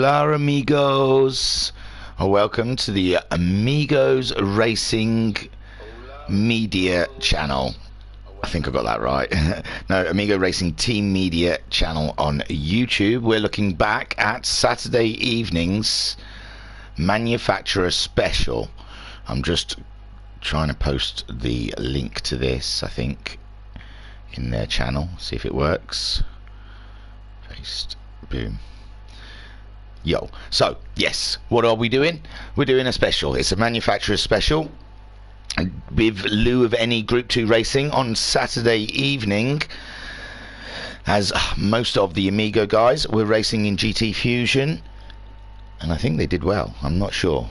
Hola amigos, welcome to the Amigos Racing Media channel. I think I got that right. No, Amigo Racing Team Media channel on YouTube. We're looking back at Saturday evening's manufacturer special. I'm just trying to post the link to this, I think, in their channel, see if it works. Paste, boom. Yo, so yes, what are we doing? We're doing a special. It's a manufacturer special with lieu of any Group 2 racing on Saturday evening, as most of the Amigo guys were racing in GT Fusion, and I think they did well. I'm not sure.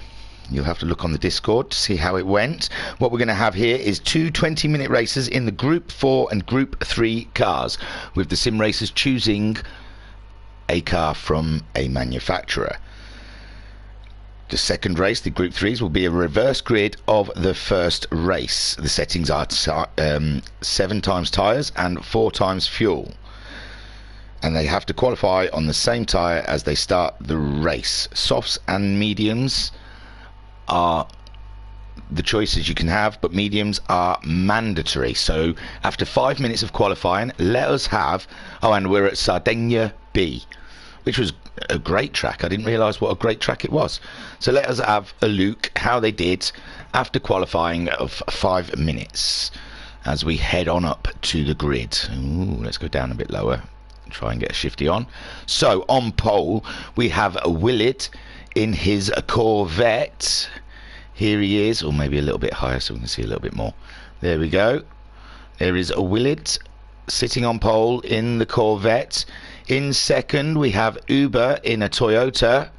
You'll have to look on the Discord to see how it went. What we're going to have here is two 20-minute races in the Group 4 and Group 3 cars, with the sim racers choosing a car from a manufacturer. The second race, the Group 3s, will be a reverse grid of the first race. The settings are 7 times tyres and 4 times fuel, and they have to qualify on the same tyre as they start the race. Softs and mediums are the choices you can have, but mediums are mandatory. So after 5 minutes of qualifying, let us have, and we're at Sardegna B, which was a great track. I didn't realise what a great track it was. So let us have a look how they did after qualifying of 5 minutes as we head on up to the grid. Ooh, let's go down a bit lower, try and get a shifty on. So on pole we have Willett in his Corvette. Here he is, or maybe a little bit higher so we can see a little bit more. There we go. There is a Willett sitting on pole in the Corvette. In second we have Uber in a Toyota,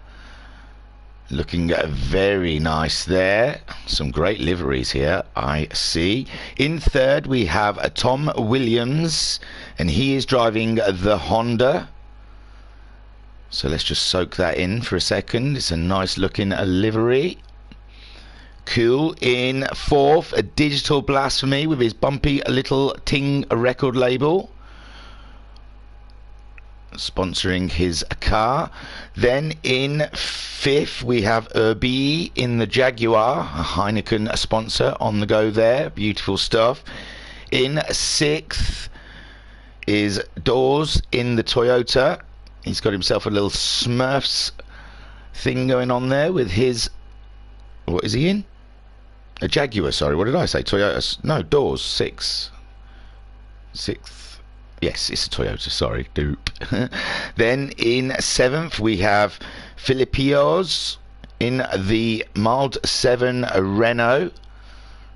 looking very nice there. Some great liveries here, I see. In third we have a Tom Williams, and he is driving the Honda. So let's just soak that in for a second. It's a nice looking livery. Cool. In fourth, a Digital Blasphemy with his bumpy little Ting record label sponsoring his car. Then in fifth we have Urbi in the Jaguar, a Heineken sponsor on the go there. Beautiful stuff. In sixth is Dawes in the Toyota. He's got himself a little Smurfs thing going on there with his, what is he in? A Jaguar, sorry, what did I say? Toyota, no, Dawes, sixth. Yes, it's a Toyota, sorry, dupe. Then in seventh we have Filipios in the Mild 7 Renault.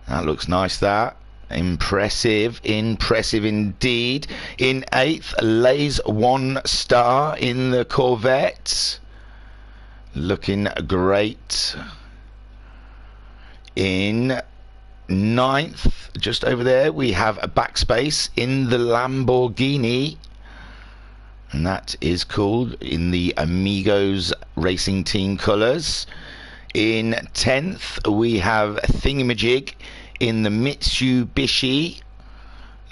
That looks nice, that. Impressive indeed. In eighth, Lays 1 Star in the Corvette. Looking great. In ninth, just over there, we have a Backspace in the Lamborghini, and that is cool, in the Amigos Racing Team colours. In 10th we have Thingymajig in the Mitsubishi,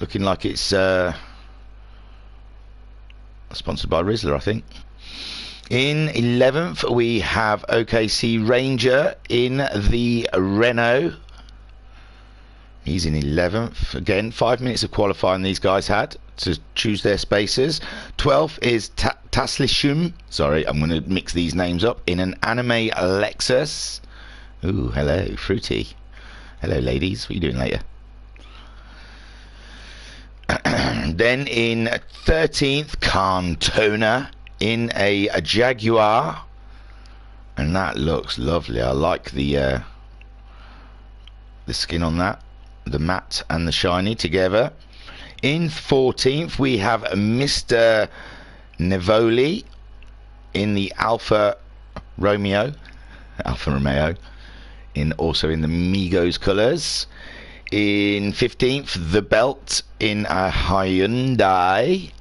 looking like it's sponsored by Rizzler, I think. In 11th we have OKC Ranger in the Renault. He's in 11th. Again, 5 minutes of qualifying these guys had to choose their spaces. 12th is Taslishum. Sorry, I'm going to mix these names up. In an Anime Lexus. Ooh, hello, fruity. Hello, ladies. What are you doing later? Then in 13th, Cantona in a Jaguar. And that looks lovely. I like the skin on that. The matte and the shiny together. In 14th we have Mr. Nevoli in the Alfa Romeo, also in the Migos colours. In 15th, the Belt in a Hyundai,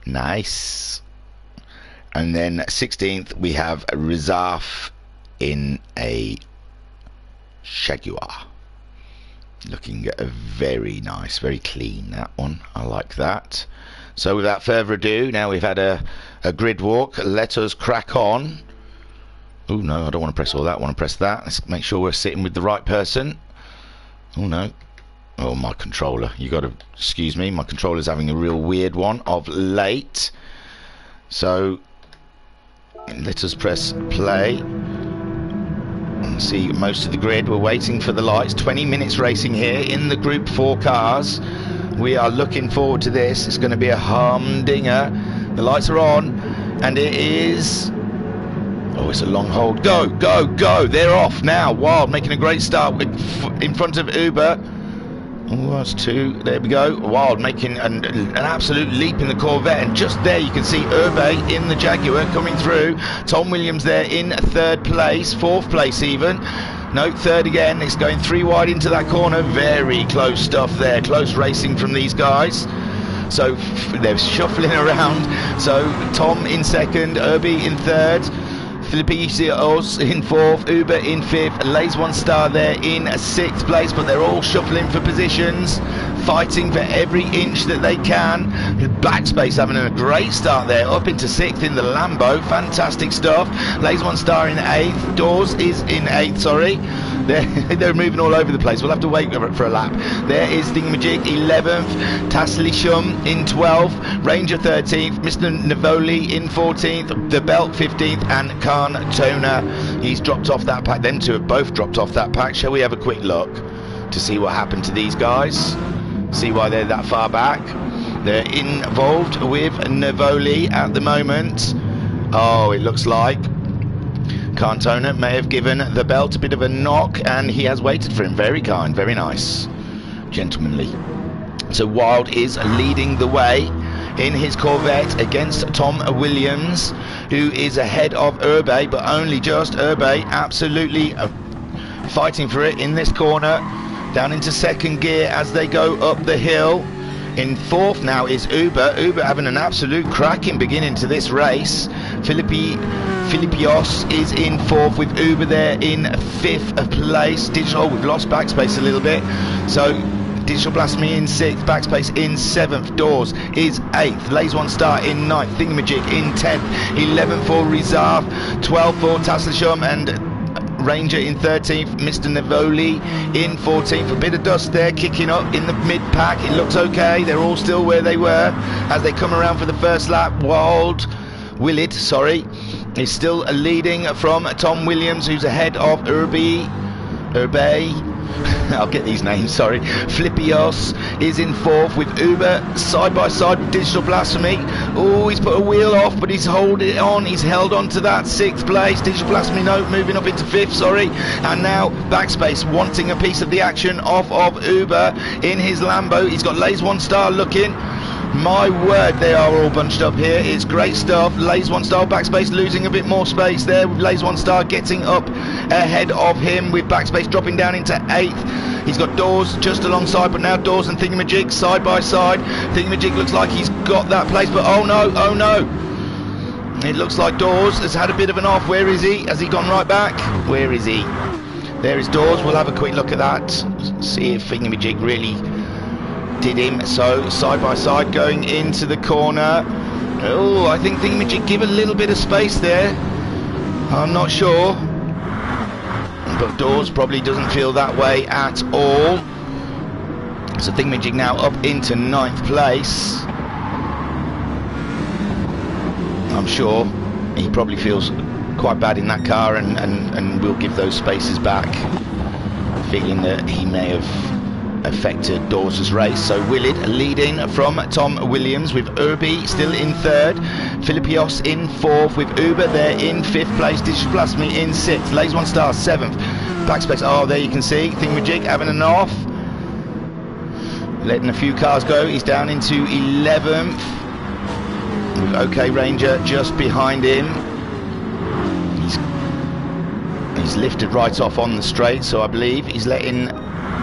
nice. And then 16th we have Rizaf in a Jaguar. Looking very nice, very clean, that one. I like that. So without further ado, now we've had a grid walk, let us crack on. Oh no, I don't want to press all that, I want to press that. Let's make sure we're sitting with the right person. Oh no. Oh, my controller. You got to excuse me, my controller's having a real weird one of late. So let us press play and see most of the grid. We're waiting for the lights. 20 minutes racing here in the Group 4 cars. We are looking forward to this. It's going to be a humdinger. The lights are on, and it is... Oh, it's a long hold. Go, go, go. They're off now. Wild making a great start in front of Uber. Oh, that's two. There we go. Wild making an absolute leap in the Corvette, and just there you can see Urbe in the Jaguar coming through. Tom Williams there in third place, fourth place even. No, third again. It's going three wide into that corner. Very close stuff there. Close racing from these guys. So they're shuffling around. So Tom in second, Urbe in third, Filipicios in fourth, Uber in fifth, Lays One Star there in sixth place, but they're all shuffling for positions, fighting for every inch that they can. Backspace having a great start there, up into sixth in the Lambo. Fantastic stuff. Lays One Star in eighth, Doors is in eighth, sorry. They're moving all over the place. We'll have to wait for a lap. There is Thingymajig 11th, Taslishum in 12th, Ranger 13th, Mr. Navoli in 14th, The Belt 15th, and Tona. He's dropped off that pack. Them two have both dropped off that pack. Shall we have a quick look to see what happened to these guys? See why they're that far back? They're involved with Navoli at the moment. Oh, it looks like Cantona may have given The Belt a bit of a knock, and he has waited for him. Very kind, very nice, gentlemanly. So Wild is leading the way in his Corvette against Tom Williams, who is ahead of Urbe, but only just. Urbe absolutely fighting for it in this corner, down into second gear as they go up the hill. In fourth now is Uber having an absolute cracking beginning to this race. Filipios is in fourth with Uber there in fifth place. Digital, we've lost backspace a little bit, so Digital Blasphemy in sixth, backspace in seventh, Doors is eighth, Lays One Star in ninth, Thingymajig in 10th, 11th for Reserve, 12th for Taslishum, and Ranger in 13th, Mr. Navoli in 14th. A bit of dust there kicking up in the mid-pack. It looks okay. They're all still where they were as they come around for the first lap. Willard, sorry, is still leading from Tom Williams, who's ahead of Urbe. I'll get these names, sorry. Filipios is in fourth with Uber, side by side with Digital Blasphemy. Oh, he's put a wheel off, but he's holding it on. He's held on to that sixth place. Digital Blasphemy, no, moving up into fifth, sorry. And now Backspace wanting a piece of the action off of Uber in his Lambo. He's got Lays One Star looking. My word, they are all bunched up here. It's great stuff. Lays One Star, Backspace losing a bit more space there, with Lays One Star getting up ahead of him, with Backspace dropping down into eighth. He's got Doors just alongside, but now Doors and Thingymajig side by side. Thingymajig looks like he's got that place, but oh no, oh no. It looks like Doors has had a bit of an off. Where is he? Has he gone right back? Where is he? There is Doors. We'll have a quick look at that. See if Thingymajig really did him. So side by side going into the corner. Oh, I think Thingymajig give a little bit of space there. I'm not sure, but Doors probably doesn't feel that way at all. So Thingymajig now up into ninth place. I'm sure he probably feels quite bad in that car, and will give those spaces back, feeling that he may have affected Dawes' race. So Willard leading from Tom Williams, with Urbe still in third, Filipios in fourth, with Uber there in fifth place, Digital Blasphemy in sixth, Lays One Star seventh, Backspace, oh there you can see Thingymajig having an off, letting a few cars go. He's down into 11th, with OK Ranger just behind him. He's lifted right off on the straight, so I believe he's letting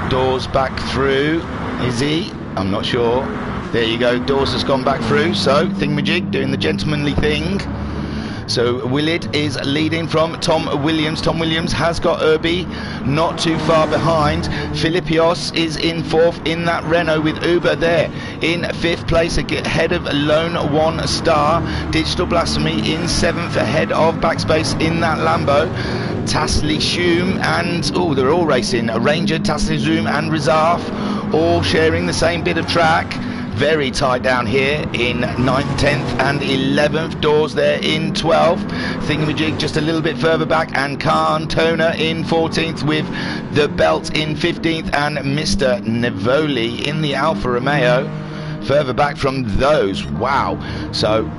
Doors back through. Is he? I'm not sure. There you go, Doors has gone back through. So Thingymajig doing the gentlemanly thing, So Willett is leading from Tom Williams. Tom Williams has got Irby not too far behind. Filipios is in fourth in that Renault with Uber there in fifth place ahead of Lone One Star. Digital Blasphemy in seventh ahead of Backspace in that Lambo. Tasley Shum and they're all racing. Ranger, Tasley Zoom and Rizarf all sharing the same bit of track. Very tight down here in 9th, 10th and 11th. Doors there in 12th. Thingymajig just a little bit further back, and Cantona in 14th with the Belt in 15th, and Mr. Nevoli in the Alfa Romeo further back from those. Wow. So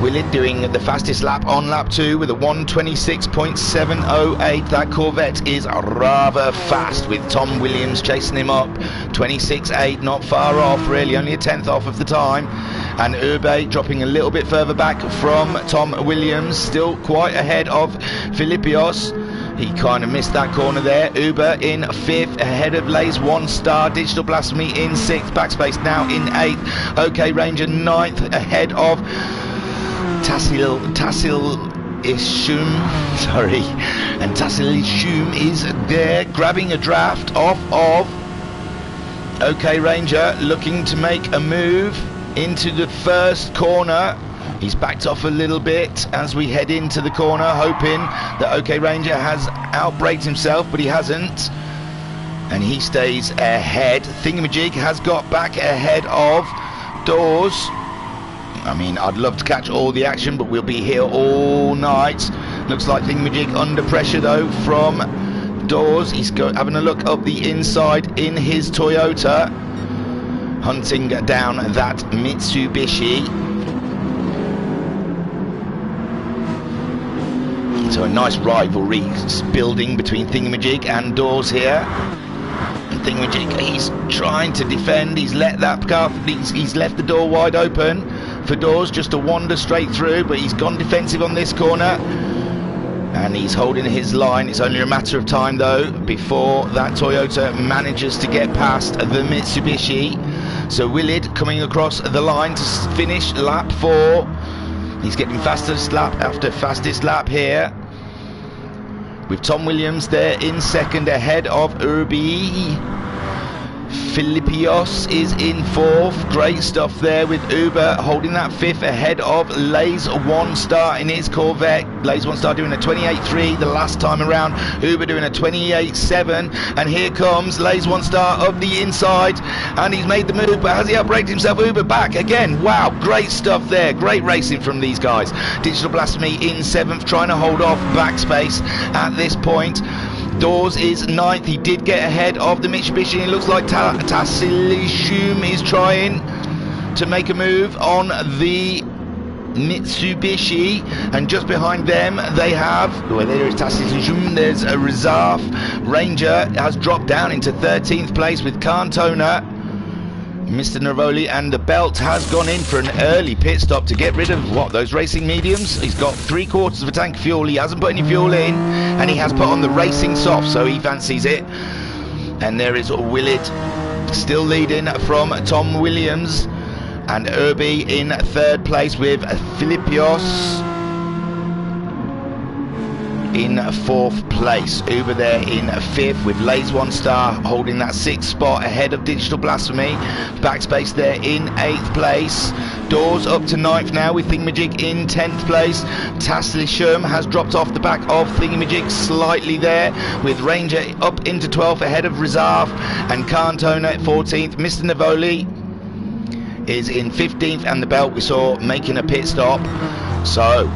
Willett doing the fastest lap on lap 2 with a 1:26.708. That Corvette is rather fast with Tom Williams chasing him up. 26.8, not far off, really, only a tenth off of the time. And Ube dropping a little bit further back from Tom Williams, still quite ahead of Filipios. He kind of missed that corner there. Uber in 5th ahead of Lays One Star. Digital Blasphemy in 6th. Backspace now in 8th. OK Ranger 9th ahead of Tassil Ishum, sorry, and Tassil Ishum is there grabbing a draft off of OK Ranger, looking to make a move into the first corner. He's backed off a little bit as we head into the corner, hoping that OK Ranger has outbraked himself, but he hasn't, and he stays ahead. Thingymajig has got back ahead of Doors. I mean, I'd love to catch all the action, but we'll be here all night. Looks like Thingymajig under pressure though from Doors. He's having a look up the inside in his Toyota, hunting down that Mitsubishi. So a nice rivalry building between Thingymajig and Doors here. And Thingymajig, he's trying to defend. He's let that car, he's left the door wide open for Doors just to wander straight through, but he's gone defensive on this corner and he's holding his line. It's only a matter of time though before that Toyota manages to get past the Mitsubishi. So Willett coming across the line to finish lap 4. He's getting fastest lap after fastest lap here, with Tom Williams there in 2nd ahead of Urbi. Filipios is in 4th. Great stuff there with Uber holding that 5th ahead of Lays One Star in his Corvette. Lays One Star doing a 28.3 the last time around. Uber doing a 28.7. And here comes Lays One Star up the inside. And he's made the move, but has he outbraked himself? Uber back again. Wow, great stuff there. Great racing from these guys. Digital Blasphemy in 7th, trying to hold off Backspace at this point. Doors is 9th. He did get ahead of the Mitsubishi. It looks like Tassilishum is trying to make a move on the Mitsubishi, and just behind them they have, well, there is Tassilishum, there's a Rizarf. Ranger has dropped down into 13th place with Cantona. Mr. Nervoli, and the Belt has gone in for an early pit stop to get rid of those racing mediums. He's got 3/4 of a tank of fuel. He hasn't put any fuel in, and he has put on the racing soft, so he fancies it. And there is Willett still leading from Tom Williams, and Irby in 3rd place with Filipios in 4th place. Uber there in 5th with Lays One Star holding that 6th spot ahead of Digital Blasphemy. Backspace there in 8th place. Doors up to 9th now with Thingymajig in 10th place. Taslishum has dropped off the back of Thingymajig slightly there, with Ranger up into 12th ahead of Rizarf, and Cantona at 14th. Mr. Nevoli is in 15th, and the Belt we saw making a pit stop. So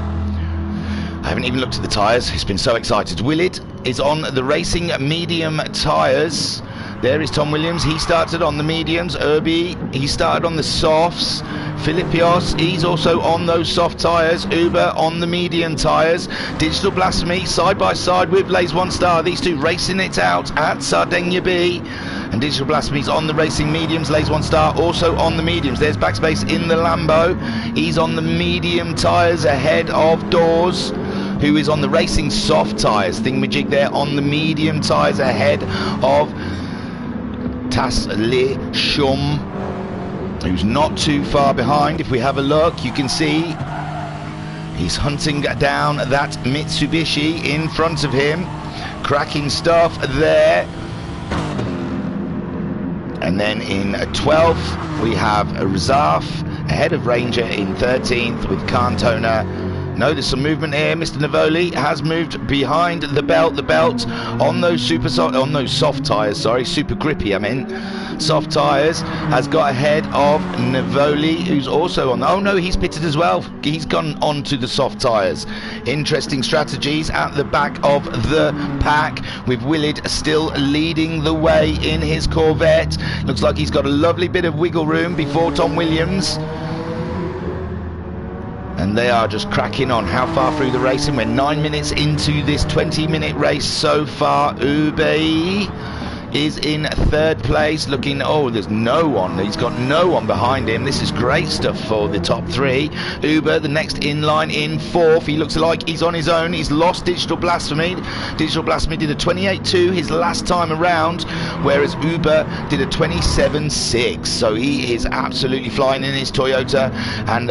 I haven't even looked at the tyres, it's been so excited. Willett is on the racing medium tyres. There is Tom Williams, he started on the mediums. Irby, he started on the softs. Filipios, he's also on those soft tyres. Uber on the medium tyres. Digital Blasphemy side by side with Lays One Star. These two racing it out at Sardegna B. And Digital Blasphemy's on the racing mediums. Lays One Star also on the mediums. There's Backspace in the Lambo. He's on the medium tyres ahead of Doors, who is on the racing soft tyres. Thingymajig there on the medium tyres ahead of Taslishum, who's not too far behind. If we have a look, you can see He's hunting down that Mitsubishi in front of him. Cracking stuff there. And then in 12th, we have Razaf ahead of Ranger in 13th with Cantona. No, there's some movement here. Mr. Navoli has moved behind the belt. The belt on those soft tyres. Sorry, super grippy. I mean, soft tyres has got ahead of Navoli, who's also on. Oh no, he's pitted as well. He's gone on to the soft tyres. Interesting strategies at the back of the pack, with Willid still leading the way in his Corvette. Looks like he's got a lovely bit of wiggle room before Tom Williams. And they are just cracking on. How far through the racing? We're 9 minutes into this 20-minute race so far. Ube is in 3rd place, looking, oh, there's no one. He's got no one behind him. This is great stuff for the top 3. Uber, the next in line, in 4th. He looks like he's on his own. He's lost Digital Blasphemy. Digital Blasphemy did a 28.2 his last time around, whereas Uber did a 27.6. So he is absolutely flying in his Toyota, and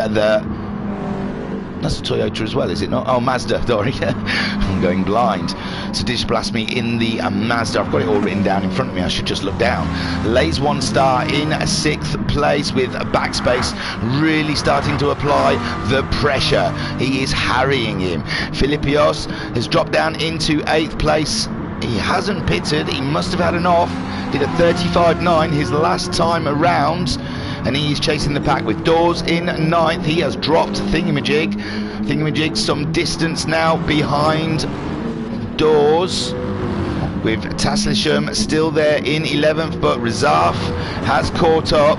that's a Toyota as well, is it not? Oh, Mazda, sorry. I'm going blind. So Digital Blasphemy in the Mazda. I've got it all written down in front of me. I should just look down. Lays 1 star in 6th place with Backspace really starting to apply the pressure. He is harrying him. Filipios has dropped down into 8th place. He hasn't pitted. He must have had an off. Did a 35.9 his last time around. And he's chasing the pack with Dawes in 9th. He has dropped Thingymajig. Thingamajig some distance now behind Dawes, with Taslisham still there in 11th, but Razaf has caught up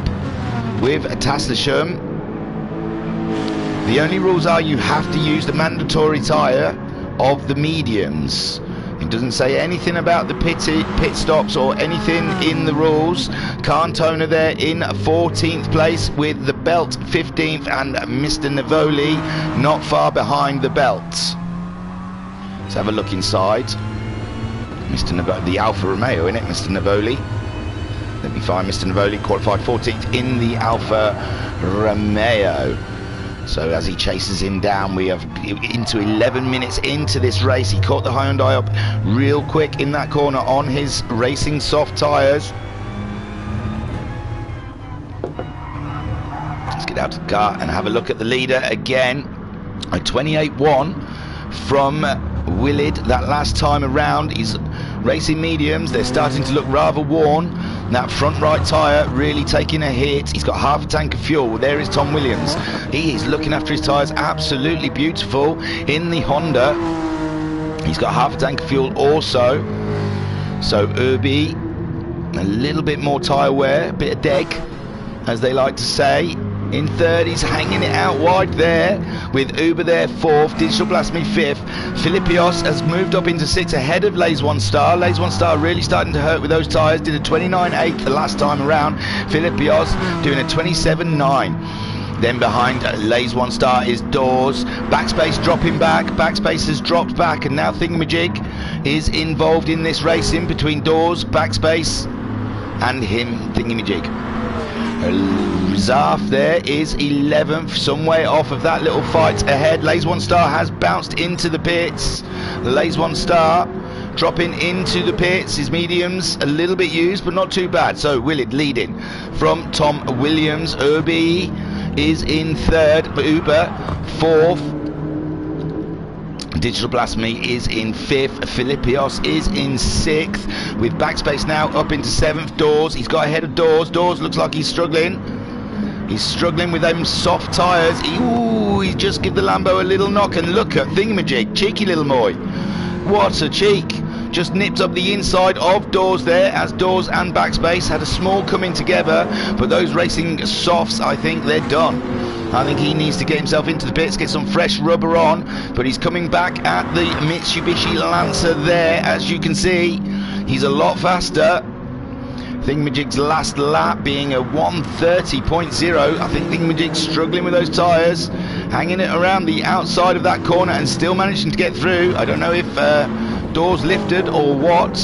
with Taslisham. The only rules are you have to use the mandatory tyre of the mediums. It doesn't say anything about the pit stops or anything in the rules. Cantona there in 14th place with the belt 15th, and Mr. Navoli not far behind the belt. Let's have a look inside. Mr. Navoli, the Alfa Romeo, isn't it, Mr. Navoli? Let me find Mr. Navoli, qualified 14th in the Alfa Romeo. So as he chases him down, we have into 11 minutes into this race. He caught the Hyundai up real quick in that corner on his racing soft tyres. Let's get out of the car and have a look at the leader again. A 28.1 from Willid that last time around. He's racing mediums. They're starting to look rather worn. That front right tyre really taking a hit. He's got half a tank of fuel. There is Tom Williams. He is looking after his tyres. Absolutely beautiful in the Honda. He's got half a tank of fuel also. So Urbi, a little bit more tyre wear, a bit of deg, as they like to say. In 3rd, he's hanging it out wide there, with Uber there 4th, Digital Blasphemy 5th. Filipios has moved up into 6th ahead of Lays 1 Star. Lays 1 Star really starting to hurt with those tyres. Did a 29.8 the last time around. Filipios doing a 27.9. Then behind Lays 1 Star is Dawes. Backspace dropping back. Backspace has dropped back, and now Thingamajig is involved in this racing between Dawes, Backspace, and him, Thingamajig. Razaf there is 11th, some way off of that little fight ahead. Lays 1 Star has bounced into the pits. Lays 1 Star dropping into the pits. His mediums a little bit used, but not too bad. So Willid leading from Tom Williams. Urbi is in 3rd, but Uber 4th. Digital Blasphemy is in 5th. Filipios is in 6th, with Backspace now up into 7th. Dawes, he's got ahead of Dawes. Dawes looks like he's struggling. He's struggling with them soft tyres. He just give the Lambo a little knock, and look at Thingamajig, cheeky little boy. What a cheek. Just nipped up the inside of Dawes there, as Dawes and Backspace had a small coming together, but those racing softs, I think they're done. I think he needs to get himself into the pits, get some fresh rubber on, but he's coming back at the Mitsubishi Lancer there, as you can see. He's a lot faster. Thingamajig's last lap being a 1:30.0. I think Thingamajig's struggling with those tyres, hanging it around the outside of that corner and still managing to get through. I don't know if doors lifted or what.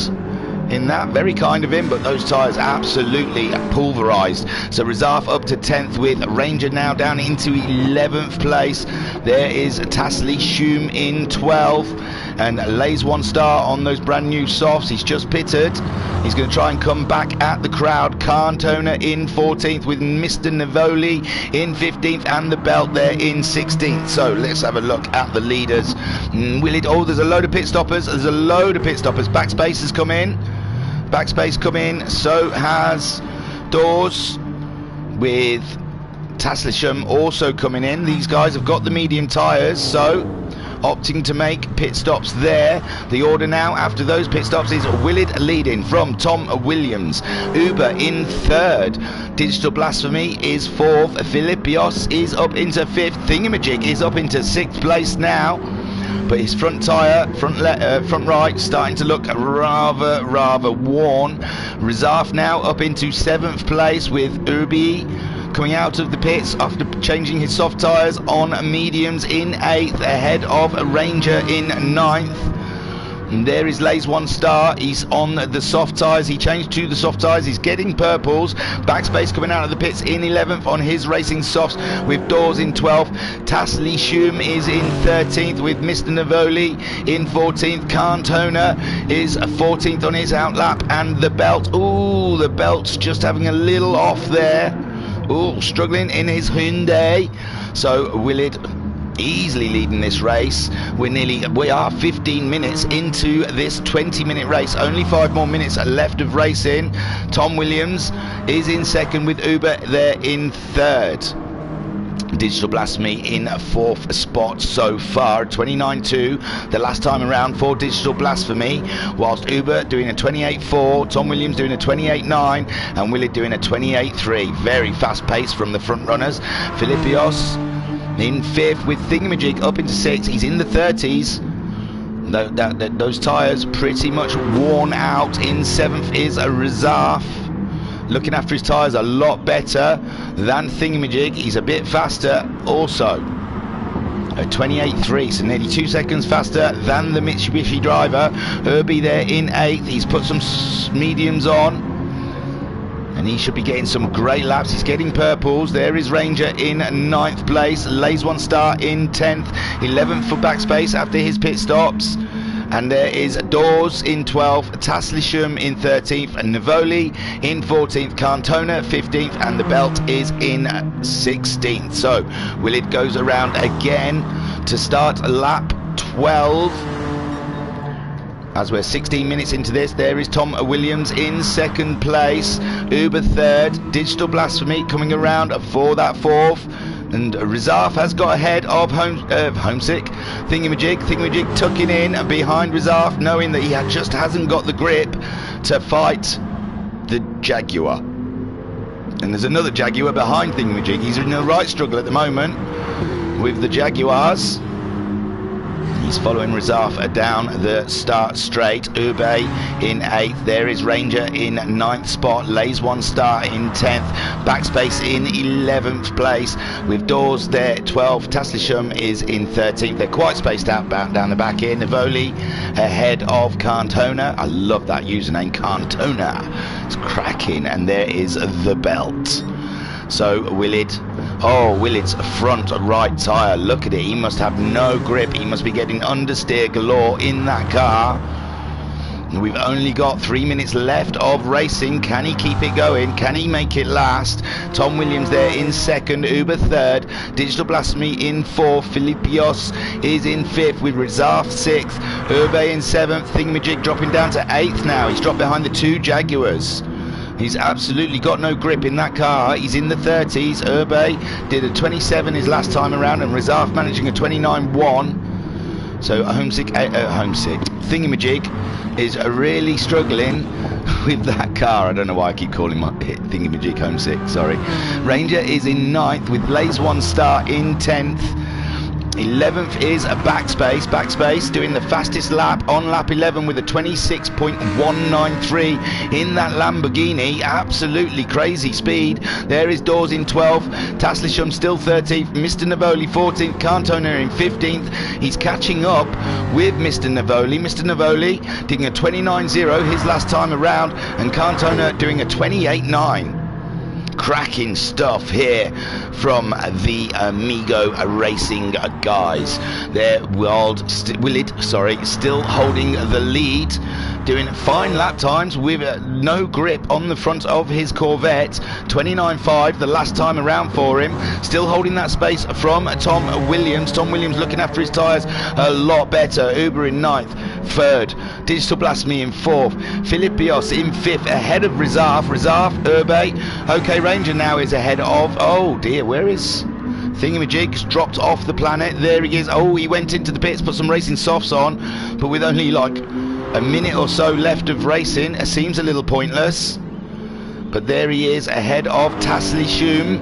in that. Very kind of him, but those tyres absolutely pulverised. So Reserve up to 10th with Ranger now down into 11th place. There is Tasley Shum in 12th, and Lays 1 star on those brand new softs. He's just pitted. He's going to try and come back at the crowd. Cantona in 14th with Mr. Navoli in 15th, and the Belt there in 16th. So let's have a look at the leaders. Oh, there's a load of pit stoppers. There's a load of pit stoppers. Backspace has come in. Backspace come in. So has Dawes with Taslisham also coming in. These guys have got the medium tyres, so opting to make pit stops there. The order now after those pit stops is Willard leading from Tom Williams. Uber in 3rd. Digital Blasphemy is 4th. Philippios is up into 5th. Thingymajig is up into 6th place now. But his front tyre, front right, starting to look rather worn. Reserve now up into 7th place with Ubi coming out of the pits after changing his soft tyres on mediums in 8th, ahead of Ranger in 9th. And there is Lays 1 star. He's on the soft tyres. He changed to the soft tyres. He's getting purples. Backspace coming out of the pits in 11th on his racing softs with Dawes in 12th. Tasley Shum is in 13th with Mr. Navoli in 14th. Cantona is 14th on his outlap, and the Belt. Ooh, the Belt's just having a little off there. Ooh, struggling in his Hyundai. So Willard easily leading this race. We are 15 minutes into this 20-minute race. Only 5 more minutes left of racing. Tom Williams is in 2nd with Uber there in 3rd. Digital Blasphemy in 4th spot so far, 29.2 the last time around for Digital Blasphemy, whilst Uber doing a 28.4, Tom Williams doing a 28.9, and Willard doing a 28.3. Very fast pace from the front runners. Philippios in 5th with Thingamajig up into 6th. He's in the 30s. Those tyres pretty much worn out. In 7th is a Reserve, looking after his tyres a lot better than Thingamajig. He's a bit faster also. A 28.3, so nearly 2 seconds faster than the Mitsubishi driver. Herbie there in 8th. He's put some mediums on, and he should be getting some great laps. He's getting purples. There is Ranger in 9th place. Lays 1 star in 10th. 11th for Backspace after his pit stops. And there is Dawes in 12th, Taslisham in 13th, and Navoli in 14th, Cantona 15th, and the Belt is in 16th. So Willard goes around again to start lap 12. As we're 16 minutes into this, there is Tom Williams in 2nd place, Uber 3rd, Digital Blasphemy coming around for that 4th. And Reserve has got ahead of Homesick. Thingamajig tucking in behind Reserve, knowing that he just hasn't got the grip to fight the Jaguar. And there's another Jaguar behind Thingamajig. He's in a right struggle at the moment with the Jaguars. He's following Reserve down the start straight. Ube in 8th. There is Ranger in 9th spot. Lays 1 star in 10th. Backspace in 11th place with Dawes there 12th. Taslisham is in 13th. They're quite spaced out down the back here. Navoli ahead of Cantona. I love that username, Cantona. It's cracking. And there is the Belt. So Willard's front right tyre, look at it, he must have no grip. He must be getting understeer galore in that car. We've only got 3 minutes left of racing. Can he keep it going? Can he make it last? Tom Williams there in 2nd, Uber 3rd, Digital Blasphemy in 4th, Philippios is in 5th with Reserve 6th, Ube in 7th, Thingamajig dropping down to 8th now. He's dropped behind the 2 Jaguars. He's absolutely got no grip in that car. He's in the 30s. Urbe did a 27 his last time around, and Reserve managing a 29.1. So Homesick Thingamajig is really struggling with that car. I don't know why I keep calling my Thingamajig Homesick, sorry. Ranger is in 9th with Lays 1 star in 10th. 11th is a Backspace doing the fastest lap on lap 11 with a 26.193 in that Lamborghini. Absolutely crazy speed. There is Dawes in 12th, Taslisham still 13th, Mr. Navoli 14th, Cantona in 15th. He's catching up with Mr. Navoli. Mr. Navoli doing a 29.0 his last time around, and Cantona doing a 28.9. Cracking stuff here from the Amigo Racing guys. There, Willid, still holding the lead, doing fine lap times with no grip on the front of his Corvette. 29.5 the last time around for him. Still holding that space from Tom Williams. Tom Williams looking after his tyres a lot better. Uber in 9th, 3rd. Digital Blasphemy in 4th. Filipios in 5th, ahead of Rizaf, Urbe. OK Ranger now is ahead of, oh dear, where is Thingymajig's dropped off the planet? There he is. Oh, he went into the pits, put some racing softs on, but with only like a minute or so left of racing, it seems a little pointless. But there he is ahead of Taslishum.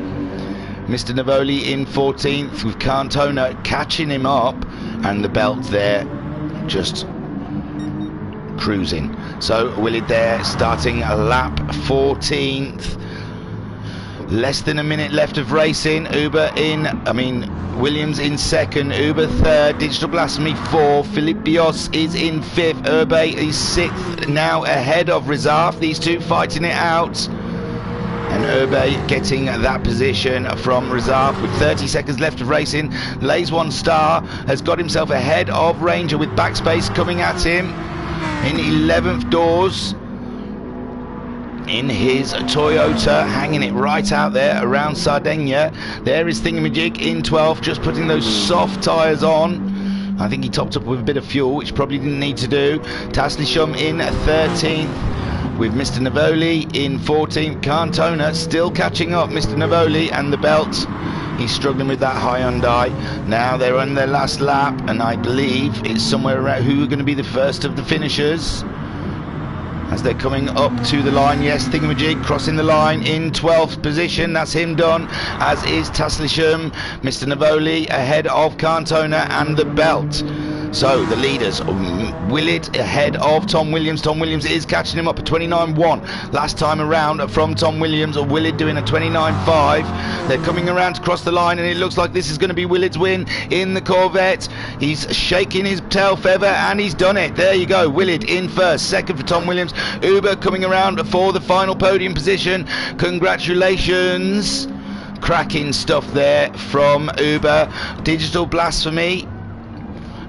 Mr. Navoli in 14th with Cantona catching him up, and the belt there just cruising. So Willid there starting lap 14th. Less than a minute left of racing. Williams in 2nd, Uber 3rd, Digital Blasphemy 4th, Filipios is in 5th, Urbe is 6th, now ahead of Rizaf. These two fighting it out. And Urbe getting that position from Rizaf with 30 seconds left of racing. Lays One Star has got himself ahead of Ranger with Backspace coming at him. In 11th, Dawes in his Toyota, hanging it right out there around Sardegna. There is Thingymajig in 12th, just putting those soft tyres on. I think he topped up with a bit of fuel, which probably didn't need to do. Taslisham in 13th with Mr. Navoli in 14th. Cantona still catching up Mr. Navoli and the belt. He's struggling with that Hyundai. Now they're on their last lap, and I believe it's somewhere around who are going to be the first of the finishers as they're coming up to the line. Yes, Thingymajig crossing the line in 12th position. That's him done, as is Taslisham. Mr. Navoli ahead of Cantona and the belt. So the leaders, Willid ahead of Tom Williams. Tom Williams is catching him up at 29.1 last time around from Tom Williams. Willid doing a 29.5. They're coming around to cross the line, and it looks like this is going to be Willid's win in the Corvette. He's shaking his tail feather, and he's done it. There you go, Willid in 1st, 2nd for Tom Williams. Uber coming around for the final podium position. Congratulations. Cracking stuff there from Uber. Digital Blasphemy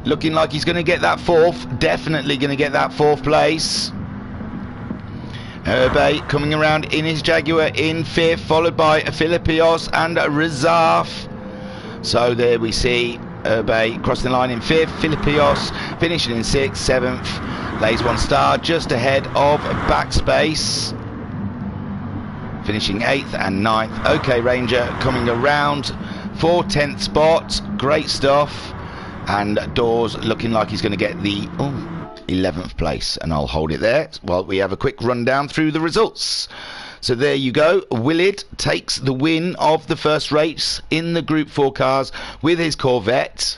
looking like he's going to get that 4th. Definitely going to get that 4th place. Urbe coming around in his Jaguar in 5th, followed by Filipios and Rizaf. So there we see Urbe crossing the line in 5th, Filipios finishing in 6th, 7th. Lays One Star just ahead of Backspace, finishing 8th and 9th. OK Ranger coming around for 10th spot. Great stuff. And Dawes looking like he's going to get the 11th place, and I'll hold it there while we have a quick rundown through the results. So there you go. Willid takes the win of the first race in the Group 4 cars with his Corvette.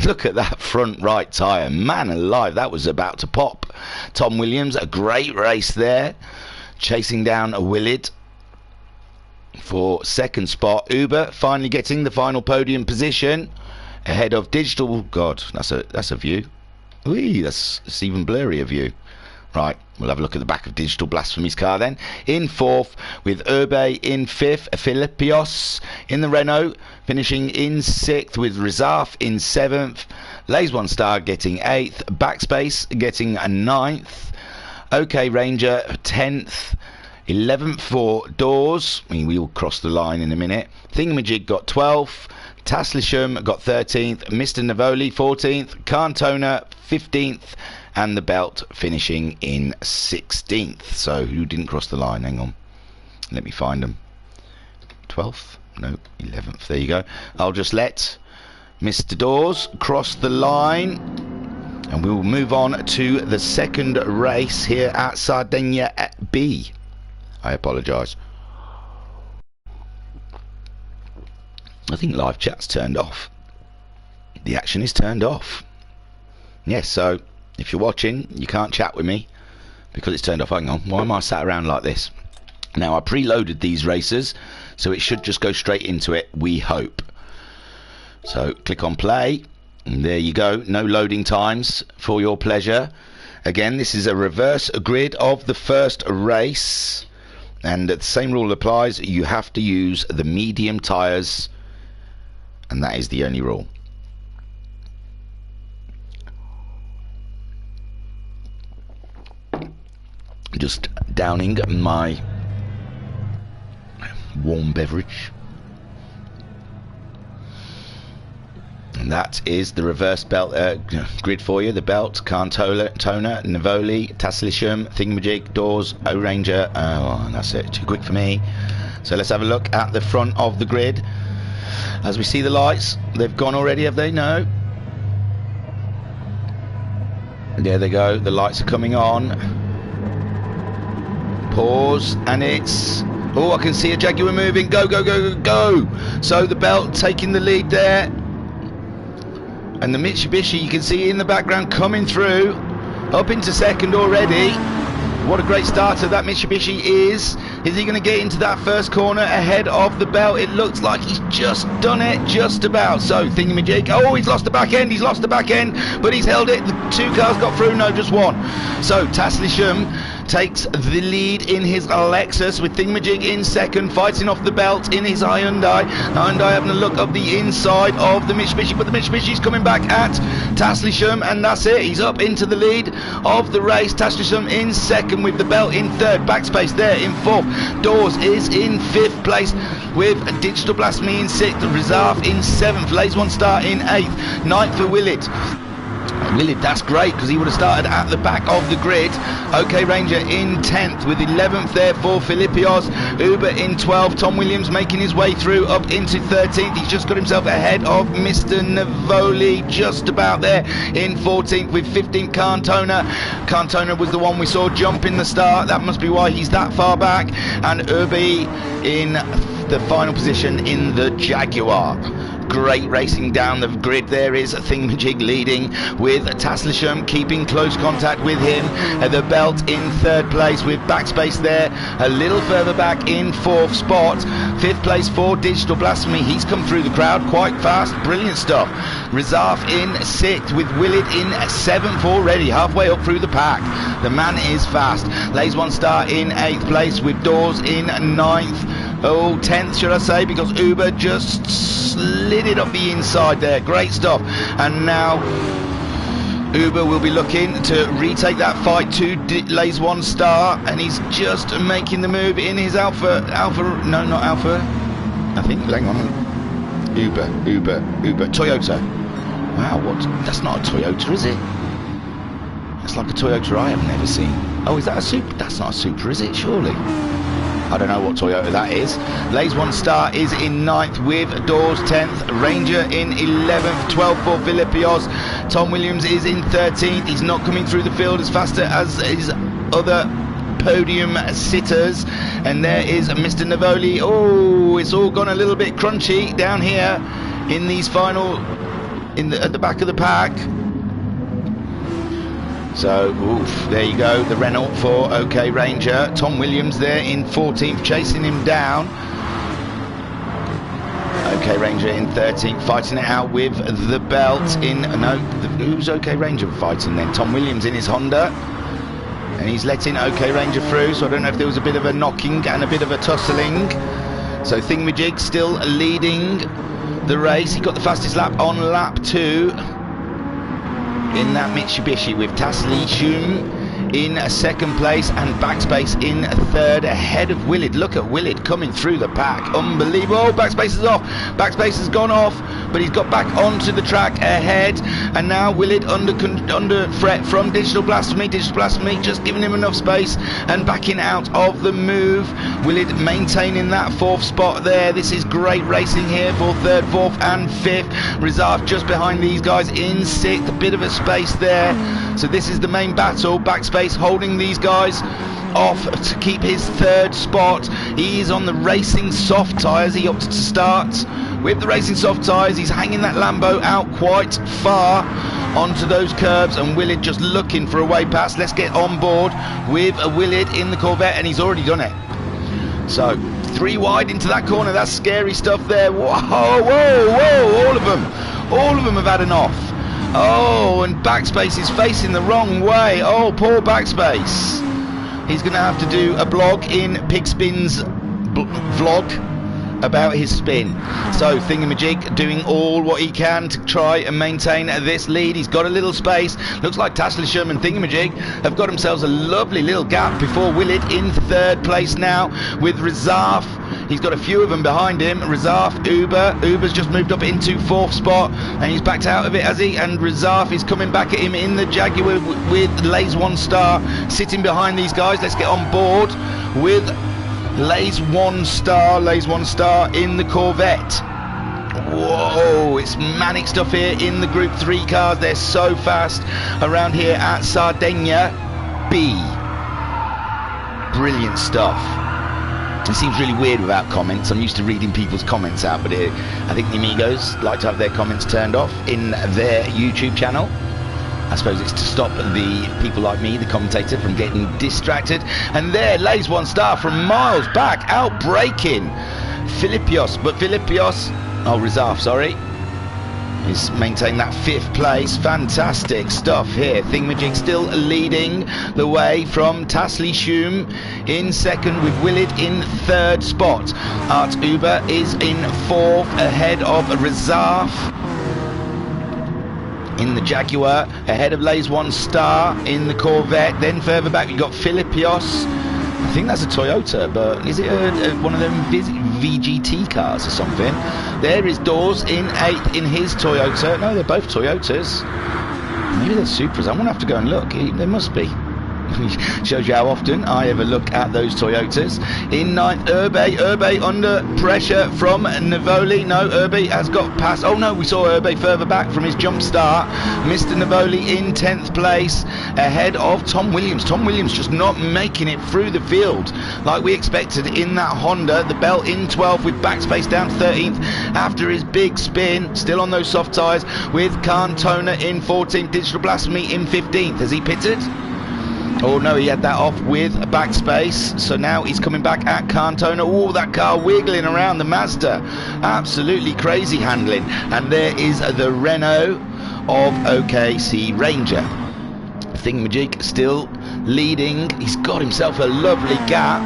Look at that front right tyre, man alive, that was about to pop. Tom Williams, a great race there, chasing down a Willid for 2nd spot. Uber finally getting the final podium position ahead of Digital. God, that's a view. Whee, that's even blurrier view. Right, we'll have a look at the back of Digital Blasphemy's car then. In 4th with Urbe in 5th, Filipios in the Renault finishing in 6th with Rizaf in 7th. Lays One Star getting 8th, Backspace getting a 9th, OK Ranger 10th, 11th for Dawes. I mean, we'll cross the line in a minute. Thingymajig got 12th. Taslisham got 13th, Mr. Navoli 14th, Cantona 15th, and the belt finishing in 16th. So who didn't cross the line? Hang on, let me find them. 12th? No, 11th. There you go. I'll just let Mr. Dawes cross the line, and we will move on to the second race here at Sardegna at B. I apologise. I think live chat's turned off. the action is turned off. Yes, so if you're watching, you can't chat with me because it's turned off. Hang on, why am I sat around like this? Now, I preloaded these racers, so it should just go straight into it, we hope. So click on play, and there you go. No loading times for your pleasure. Again, this is a reverse grid of the first race, and the same rule applies. You have to use the medium tyres, and that is the only rule. Just downing my warm beverage. And that is the reverse belt grid for you. The belt, Toner, Nivoli, Tasselisham, Thingymajig, Doors, O-Ranger. Oh, and that's it. Too quick for me. So let's have a look at the front of the grid. As we see the lights, they've gone already, have they? No. There they go. The lights are coming on. Pause, and it's... Oh, I can see a Jaguar moving. Go, go, go, go, go. So the belt taking the lead there. And the Mitsubishi, you can see in the background coming through, up into second already. What a great starter that Mitsubishi is. Is he going to get into that first corner ahead of the belt? It looks like he's just done it, just about. So Thingymajig, oh, he's lost the back end, but he's held it. The two cars got through, no, just one. So Tasselisham takes the lead in his Lexus, with Thingymajig in second, fighting off the belt in his Hyundai. Hyundai having a look of the inside of the Mitsubishi, but the Mitsubishi's coming back at Tasselisham, and that's it. He's up into the lead of the race. Tasselisham in second with the belt in third. Backspace there in fourth. Doors is in fifth place with Digital Blasphemy in sixth. Reserve in seventh. Lays One Star in eighth. Ninth for Willett. Willett, that's great, because he would have started at the back of the grid. OK Ranger in 10th, with 11th there for Philippios. Uber in 12th. Tom Williams making his way through up into 13th. He's just got himself ahead of Mr. Nivoli, just about there in 14th, with 15th Cantona. Cantona was the one we saw jump in the start. That must be why he's that far back. And Ubi in the final position in the Jaguar. Great racing down the grid. There is Thingymajig leading, with Tasselisham keeping close contact with him. The belt in third place, with Backspace there a little further back in fourth spot. Fifth place for Digital Blasphemy. He's come through the crowd quite fast. Brilliant stuff. Reserve in sixth, with Willett in seventh already, halfway up through the pack. The man is fast. Lays One Star in eighth place, with Doors in ninth. Oh, 10th should I say, because Uber just slid it up the inside there. Great stuff. And now Uber will be looking to retake that fight to Lays One Star, and he's just making the move in his Alpha, no, not Alpha, I think, hang on, Uber, Toyota. Wow, what, that's not a Toyota, is it? That's like a Toyota I have never seen. Oh, is that a Supra? That's not a Supra, is it, surely? I don't know what Toyota that is. Lays One Star is in 9th, with Doors 10th, Ranger in 11th, 12th for Philippios. Tom Williams is in 13th. He's not coming through the field as fast as his other podium sitters. And there is Mr. Nivoli. Oh, it's all gone a little bit crunchy down here in these final, at the back of the pack. So, oof, there you go, the Renault for OK Ranger. Tom Williams there in 14th, chasing him down. OK Ranger in 13th, fighting it out with the belt in... No, who's OK Ranger fighting then? Tom Williams in his Honda. And he's letting OK Ranger through, so I don't know if there was a bit of a knocking and a bit of a tussling. So Thingymajig still leading the race. He got the fastest lap on lap 2. In that Mitsubishi, with Tasselisham in second place and Backspace in third, ahead of Willett. Look at Willett coming through the pack, unbelievable. Oh, Backspace is off, Backspace has gone off, but he's got back onto the track ahead. and now Willett under threat from Digital Blasphemy. Digital Blasphemy just giving him enough space and backing out of the move. Willett maintaining that 4th spot there. This is great racing here for 3rd, 4th and 5th. Reserve just behind these guys in 6th, a bit of a space there. So this is the main battle. Backspace holding these guys off to keep his 3rd spot. He is on the racing soft tyres. He opted to start with the racing soft tyres. He's hanging that Lambo out quite far onto those curbs, and Willett just looking for a way past. Let's get on board with a Willett in the Corvette, and he's already done it. So 3 wide into that corner. That's scary stuff there. Whoa, whoa, whoa, all of them have had an off. Oh, and Backspace is facing the wrong way. Oh, poor Backspace. He's going to have to do a blog in Pigspin's vlog about his spin. So Thingymajig doing all what he can to try and maintain this lead. He's got a little space. Looks like Taslisham and Thingymajig have got themselves a lovely little gap before Willett in 3rd place now with Rizaf. He's got a few of them behind him. Rizaf, Uber's just moved up into 4th spot, and he's backed out of it, has he? And Rizaf is coming back at him in the Jaguar with Lays 1 Star sitting behind these guys. Let's get on board with Lays 1 Star in the Corvette. Whoa, it's manic stuff here in the Group 3 cars. They're so fast around here at Sardegna B. Brilliant stuff. It seems really weird without comments. I'm used to reading people's comments out, but I think the Amigos like to have their comments turned off in their YouTube channel. I suppose it's to stop the people like me, the commentator, from getting distracted. And there, Lays 1 Star from miles back, out braking Filipios. But Filipios, Rizaf, sorry, is maintaining that 5th place. Fantastic stuff here. Thingymajig still leading the way from Taslishum in 2nd, with Willett in 3rd spot. Art Uber is in 4th, ahead of Rizaf in the Jaguar, ahead of Lays 1 Star in the Corvette. Then further back we've got Filipios. I think that's a Toyota, but is it one of them VGT cars or something? There is Dawes in 8th in his Toyota. No, they're both Toyotas. Maybe they're Supras. I'm going to have to go and look. They must be. Shows you how often I ever look at those Toyotas. In 9th, Urbe under pressure from Navoli. No, Urbe has got past. Oh no, we saw Urbe further back from his jump start. Mr. Navoli in 10th place, ahead of Tom Williams. Tom Williams just not making it through the field like we expected in that Honda. The Bell in 12th with Backspace down 13th after his big spin. Still on those soft tyres with Cantona in 14th. Digital Blasphemy in 15th. Has he pitted? Oh no, he had that off with Backspace, so now he's coming back at Cantona. Oh, that car wiggling around the Mazda. Absolutely crazy handling. And there is the Renault of OKC Ranger. Thingymajig still leading. He's got himself a lovely gap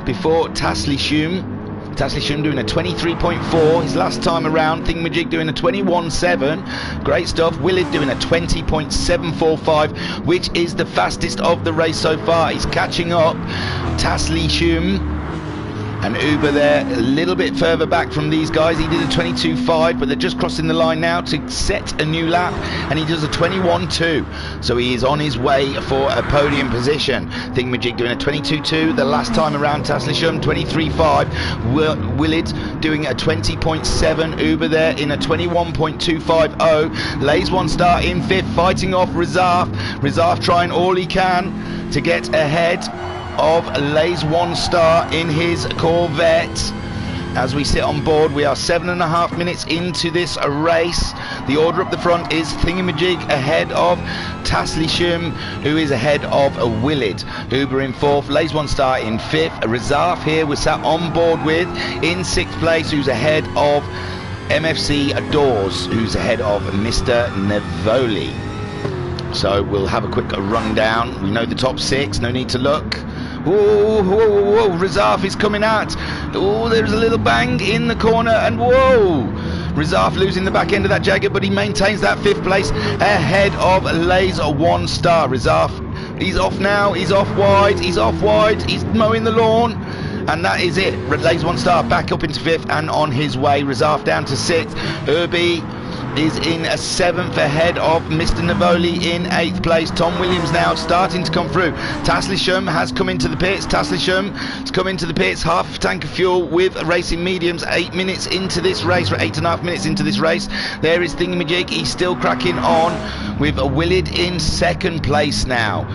before Taslishum. Taslishum doing a 23.4 his last time around. Thingymajig doing a 21.7. Great stuff. Willett doing a 20.745, which is the fastest of the race so far. He's catching up. Taslishum and Uber there a little bit further back from these guys. He did a 22.5, but they're just crossing the line now to set a new lap, and he does a 21.2, so he is on his way for a podium position. Thingymajig doing a 22.2 the last time around. Taslishum 23.5. Willett doing a 20.7. Uber there in a 21.250. Lays 1 Star in 5th, fighting off Rizaf. Rizaf trying all he can to get ahead of Lays 1 Star in his Corvette. As we sit on board, we are 7.5 minutes into this race. The order up the front is Thingymajig ahead of Taslishum, who is ahead of Willett. Uber in 4th, Lays 1 Star in 5th. Rizaf here we're sat on board with in 6th place, who's ahead of MFC Dawes, who's ahead of Mr. Navoli. So we'll have a quick rundown. We know the top 6, no need to look. Whoa, whoa, whoa, Rizaf is coming out. Oh, there's a little bang in the corner, and whoa, Rizaf losing the back end of that Jaguar, but he maintains that 5th place ahead of Lays 1 Star. Rizaf, he's off now, he's off wide, he's mowing the lawn, and that is it. Lays 1 Star back up into 5th and on his way. Rizaf down to 6th. Urbi is in a 7th ahead of Mr. Navoli in 8th place. Tom Williams now starting to come through. Taslisham has come into the pits. Taslisham has come into the pits. Half a tank of fuel with Racing Mediums. 8 minutes into this race, or 8.5 minutes into this race. There is Thingymajig. He's still cracking on with Willid in 2nd place now.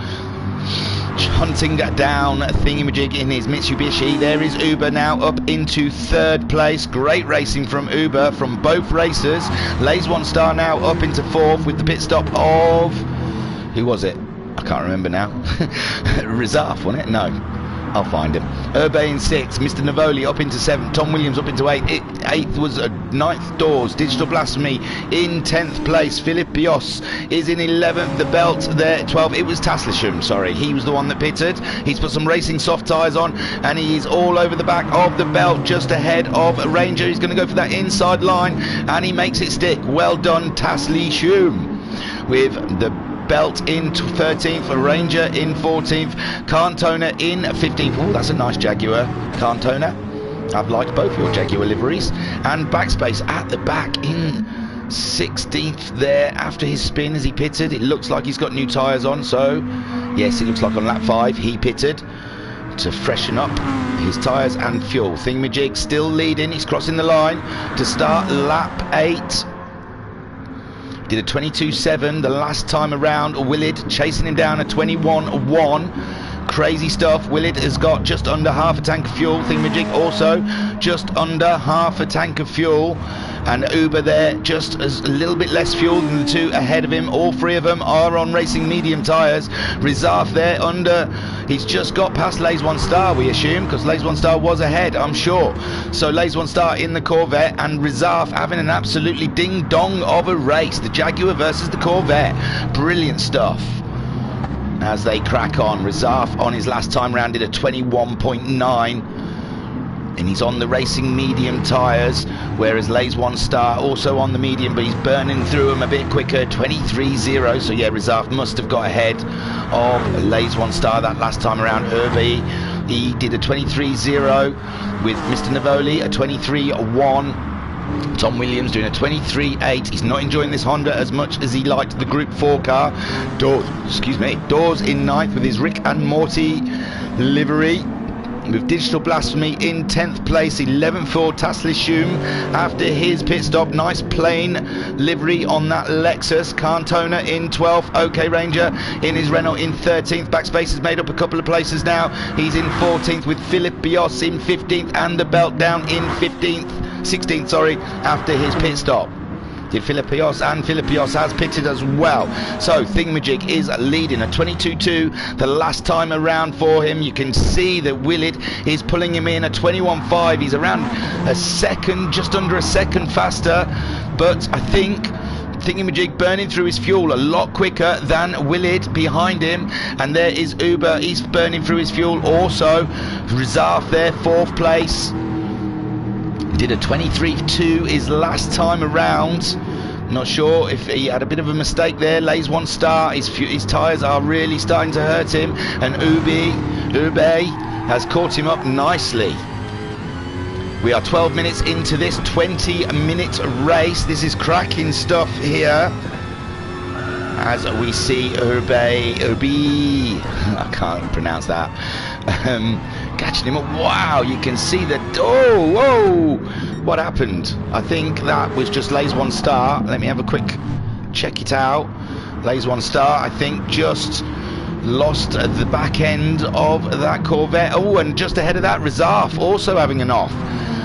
Hunting down Thingymajig in his Mitsubishi. There is Uber now up into 3rd place. Great racing from Uber from both racers. Lays One Star now up into 4th with the pit stop of... who was it? I can't remember now. Rizaf, wasn't it? No. I'll find him. Urbe in 6th. Mr. Navoli up into 7th. Tom Williams up into 8th. 8th was 9th Doors. Digital Blasphemy in 10th place. Philip Bios is in 11th. The belt there 12th. It was Taslisham, sorry. He was the one that pitted. He's put some racing soft tyres on and he's all over the back of the belt just ahead of Ranger. He's going to go for that inside line and he makes it stick. Well done, Taslisham. With the belt in 13th, Ranger in 14th, Cantona in 15th. Oh, that's a nice Jaguar, Cantona. I've liked both your Jaguar liveries. And Backspace at the back in 16th there after his spin as he pitted. It looks like he's got new tyres on, so yes, it looks like on lap 5 he pitted to freshen up his tyres and fuel. Thingymajig still leading, he's crossing the line to start lap 8. Did a 22.7 the last time around. Willid chasing him down at 21.1. Crazy stuff. Willid has got just under half a tank of fuel. Thingymajig also just under half a tank of fuel. And Uber there just as a little bit less fuel than the two ahead of him. All three of them are on Racing Medium tyres. Rizaf there under... he's just got past Lays One Star, we assume, because Lays One Star was ahead, I'm sure. So Lays One Star in the Corvette and Rizaf having an absolutely ding-dong of a race. The Jaguar versus the Corvette. Brilliant stuff. As they crack on, Rizaf on his last time round did a 21.9. And he's on the Racing Medium tyres, whereas Lays One Star also on the medium, but he's burning through them a bit quicker, 23.0. So yeah, Rizaf must have got ahead of Lays One Star that last time around. Irby, he did a 23.0 with Mr. Navoli, a 23.1. Tom Williams doing a 23.8. He's not enjoying this Honda as much as he liked the Gr.4 car. Doors in 9th with his Rick and Morty livery. With Digital Blasphemy in 10th place, 11th for Taslisham after his pit stop. Nice plain livery on that Lexus. Cantona in 12th. OK Ranger in his Renault in 13th. Backspace has made up a couple of places now. He's in 14th with Philip Bios in 15th and the belt down in 16th, sorry, after his pit stop. Did Filipios, and Filipios has pitted as well. So Thingymajig is leading a 22.2 the last time around for him. You can see that Willid is pulling him in a 21.5. He's around a second, just under a second faster, but I think Thingymajig burning through his fuel a lot quicker than Willid behind him. And there is Uber, he's burning through his fuel also. Rizaf there, 4th place. Did a 23.2 his last time around. Not sure if he had a bit of a mistake there. Lays One Star, his tyres are really starting to hurt him. And Ube has caught him up nicely. We are 12 minutes into this 20-minute race. This is cracking stuff here. As we see Ube, I can't pronounce that, catching him up. Wow, you can see that. Oh, whoa, what happened? I think that was just Lays One Star. Let me have a quick check it out. Lays One Star, I think, just lost the back end of that Corvette. Oh, and just ahead of that, Rizaf also having an off.